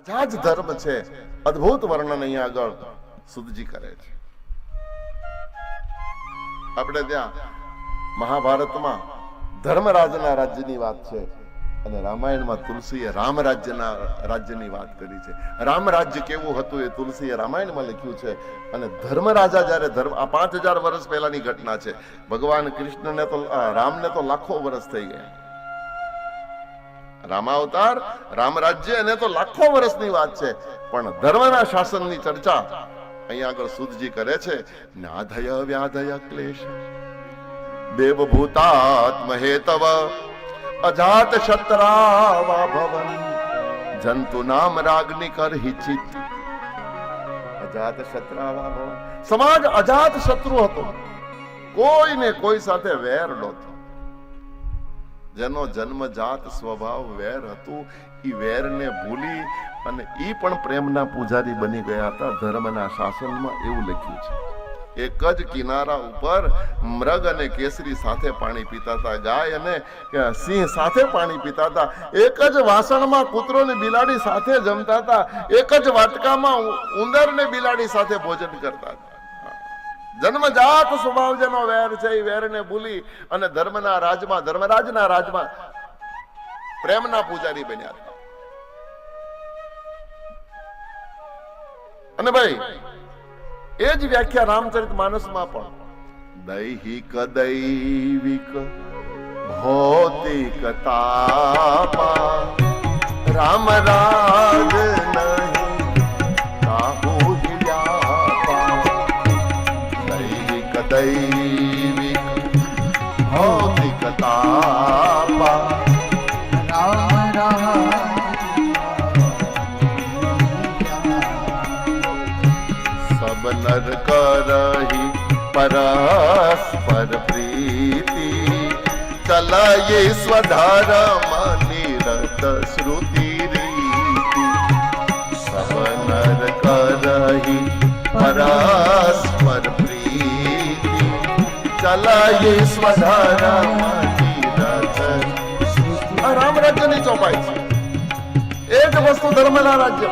બધા જ ધર્મ છે. અદ્ભુત વર્ણન અહીંયા આગળ સુદજી કરે છે. આપણે ત્યાં મહાભારતમાં ધર્મરાજના રાજ્યની વાત છે અને રામાયણમાં તુલસીએ રામ રાજ્યની વાત કરી છે. રામ રાજ્ય કેવું હતું એ તુલસીએ રામાયણમાં લખ્યું છે. અને ધર્મરાજા જ્યારે આ 5000 વર્ષ પહેલાની ઘટના છે. ભગવાન કૃષ્ણને તો રામને તો લાખો વર્ષ થઈ ગયા. રામાવતાર રામ રાજ્ય એને તો લાખો વર્ષની વાત છે. પણ ધર્મના શાસનની ચર્ચા અહીંયા આગળ સુદજી કરે છે. નાધય વ્યાધય ક્લેશ દેવભૂતાત્મ હેતવ અજાત શત્રાવા ભવન જંતુ નામ રાગની કરહિચિત. અજાત શત્રાવા ભવન, સમાજ અજાત શત્રુ હતો. કોઈને કોઈ સાથે વેર નહોતો. જેનો જન્મજાત સ્વભાવ વેર હતું, ઈ વેરને ભૂલી અને ઈ પણ પ્રેમના પૂજારી બની ગયા હતા. ધર્મના શાસનમાં એવું લખ્યું છે. એક જ કિનારા ઉપર મૃગ અને કેસરી સાથે પાણી પીતા હતા. ગાય અને સિંહ સાથે પાણી પીતા હતા. એક જ વાસણમાં કૂતરો ને બિલાડી સાથે જમતા હતા. એક જ વાટકામાં ઉંદર ને બિલાડી સાથે ભોજન કરતા હતા. જન્મજાત સ્વભાવ જેનો વેર છે એ વેરને ભૂલી અને ધર્મના રાજમાં પ્રેમના પૂજારી બન્યા હતા. અને ભાઈ એ જ વ્યાખ્યા રામચરિત માનસમાં પણ દૈહિક દૈવિક ભૌતિક તાપા રામ રાજ નહીં કાહુ દૈહિક દૈવિક ભૌતિક તાપા રામ રાજ સબ નર કરહી પરસ્પર પ્રીતિ ચલયે સ્વધર્મ નિરત શ્રુતિ રીતિ. સબ નર કરહી પરસ્પર પ્રીતિ ચલયે સ્વધર્મ નિરત. આ રામ રાજ્યની ચોપાઈ છે. એ જ વસ્તુ ધર્મના રાજ્ય.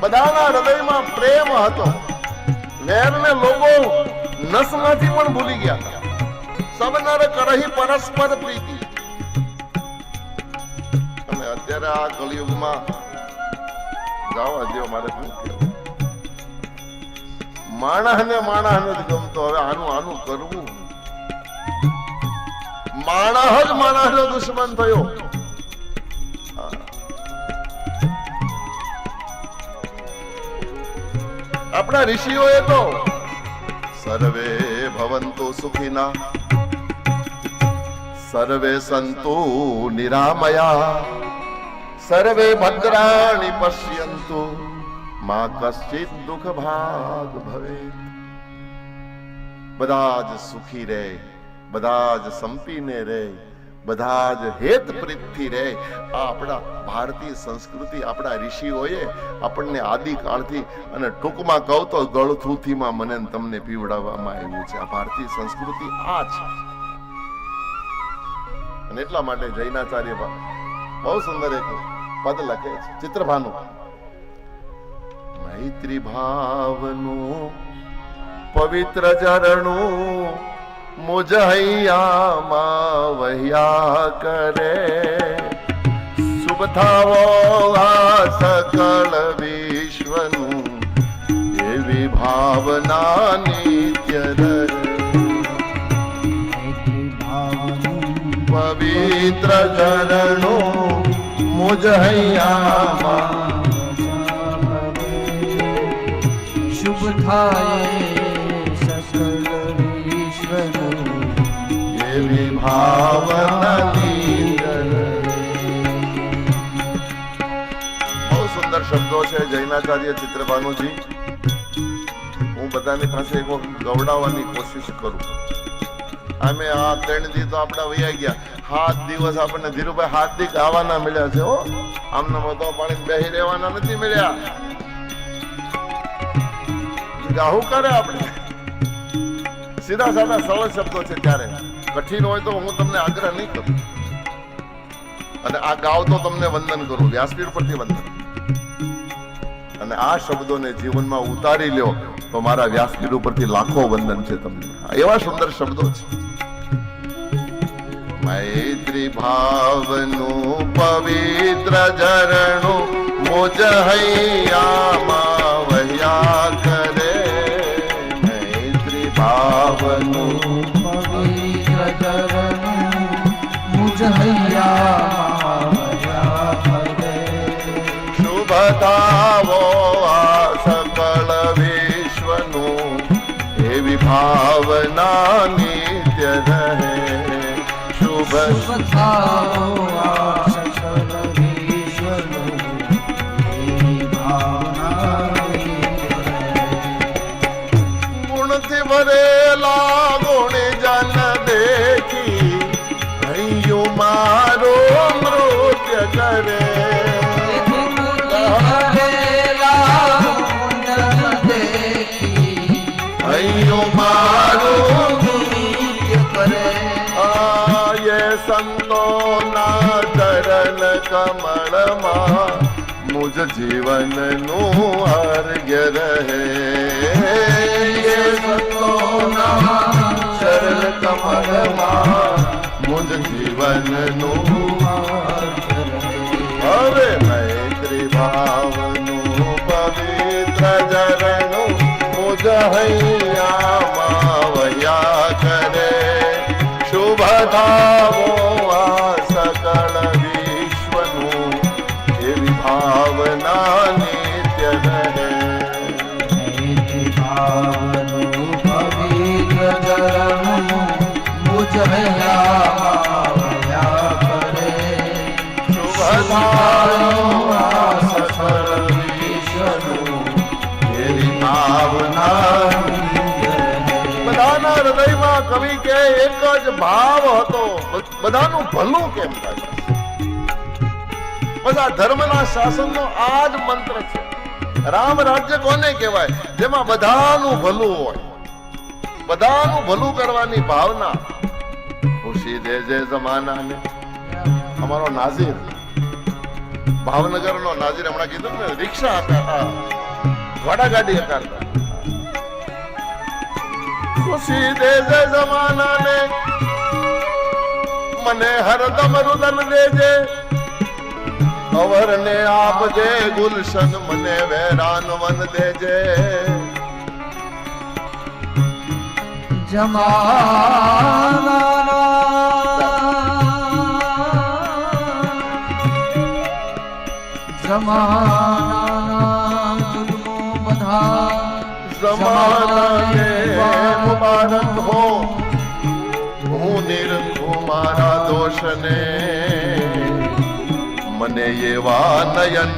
બધાના હૃદયમાં પ્રેમ હતો. વેરને લોકો નસમાંથી પણ ભૂલી ગયા હતા. સબ નર કરહી પરસ્પર પ્રીતિ. અને અત્યારે આ કળિયુગમાં જાવા જેવો મારે શું કહેવું. માણસને જ ગમતો. હવે આનું કરવું. માણસ જ માણસનો દુશ્મન થયો. આપણા ઋષિઓએ તો સર્વે ભવંતુ સુખિના સર્વે સંતુ નિરામયા સર્વે ભદ્રાણિ પશ્યંતુ મા કશ્ચિત દુઃખ ભાગ ભવેત. બધા જ સુખી રહે, બધા જ સંપીને રહે, બધા જ હેત પ્રીતથી રહે. આ આપણા ભારતીય સંસ્કૃતિ આપણા ઋષિઓએ આપણને આદિકાળથી અને ટૂંકમાં કહું તો ગળથુથીમાં મને તમને પીવડાવવામાં આવ્યું છે. આ ભારતીય સંસ્કૃતિ આ છે. અને એટલા માટે જૈનાચાર્ય બહુ સુંદર એક પદ લખે છે ચિત્રભાનું. મૈત્રી ભાવનું પવિત્ર ઝરણું મુજ હૈયામાં વહ્યા કરે. શુભ થાવો આ સકળ વિશ્વનું એવી ભાવના નિત્ય રહે. પવિત્ર ઝરણું મુજ હૈયામાં શુભ થાય સકળ એવી ભાવના. બહુ સુંદર શબ્દો છે જૈનાચાર્ય ચિત્રભાનુજી. હું બધાની પાસે એક ગવડાવવાની કોશિશ કરું. અમે આ 3 દી તો આપડા વૈયા ગયા. 7 દિવસ આપણને ધીરુભાઈ 7 દી ગાવાના મળ્યા છે. હો આમને બધો પાણી બેહી રહેવાના નથી મળ્યા. ગાહું કરે આપણે સીધા સાધા સરળ શબ્દો છે. ત્યારે કઠિન હોય તો હું તમને આગ્રહ નહીં કરું. અને આ ગાવ તો તમને વંદન કરું, વ્યાસપીઠ પરથી વંદન, અને આ શબ્દોને જીવનમાં ઉતારી લ્યો તો મારા વ્યાસપીઠ ઉપરથી લાખો વંદન છે તમને. એવા સુંદર શબ્દો છે. મૈત્રી ભાવનું પવિત્ર ઝરણું મુજ હૈયામાં વહ્યા કરે. મૈત્રી ભાવનું પવિત્ર ઝરણું મુજ હૈયામાં વહ્યા કરે. શુભ થાવો આ સકળ વિશ્વનું એવી ભાવના નિત્ય રહે. શુભ થાવો આ સકળ વિશ્વનું એવી ભાવના નિત્ય રહે. ગુણથી ભરેલા ગુણી જન દેખી હૈયું મારો નૃત્ય કરે. હૈયું મારું નૃત્ય કરે. આયે સંતોના ચરણ કમળમાં મુજ જીવનનું અર્ઘ્ય રહે. સંતોના ચરણ કમળમાં મુજ જીવનનું અર્ઘ્ય રહે. હવે મૈત્રી ભાવનું પવિત્ર ઝરણું મુજ હૈયામાં વહ્યા કરે. શુભ થાવો આ સકળ વિશ્વનું એવી ભાવના નિત્ય રહે. મૈત્રી ભાવનું પવિત્ર ઝરણું મુજ હૈયામાં વહ્યા કરે. શુભ થાવો આ સકળ વિશ્વનું એવી ભાવના. બધાના હૃદયમાં કવિ કે એક જ ભાવ હતો, બધાનું ભલું કેમ થાય. બસ આ ધર્મના શાસનનો આ જ મંત્ર છે. રામ રાજ્ય કોને કહેવાય? જેમાં બધાનું ભલું હોય, બધાનું ભલું કરવાની ભાવના. ખુશી દેજે જમાનાને. અમારો નાઝીર, ભાવનગરનો નાઝીર, હમણાં કીધું ને રિક્ષા હતા, ઘોડાગાડી હકારતા. ખુશી દેજે જમાનાને, મને હરદમ રુદન દેજે. અવરને આપજે ગુલશન, મને વેરાન વન દેજે. જમાના જુલ્મો બધા જમાનાને મુબારક હો, હું નિરંકુ મારા દોષને. મને એવા નયન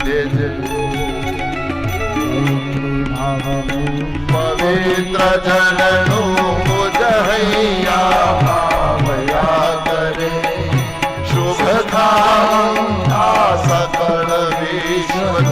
દેજે. પવિત્ર ઝરણું મુજ હૈયામાં વહ્યા કરે. શુભ થાવ આ સકળ વિશ્વનું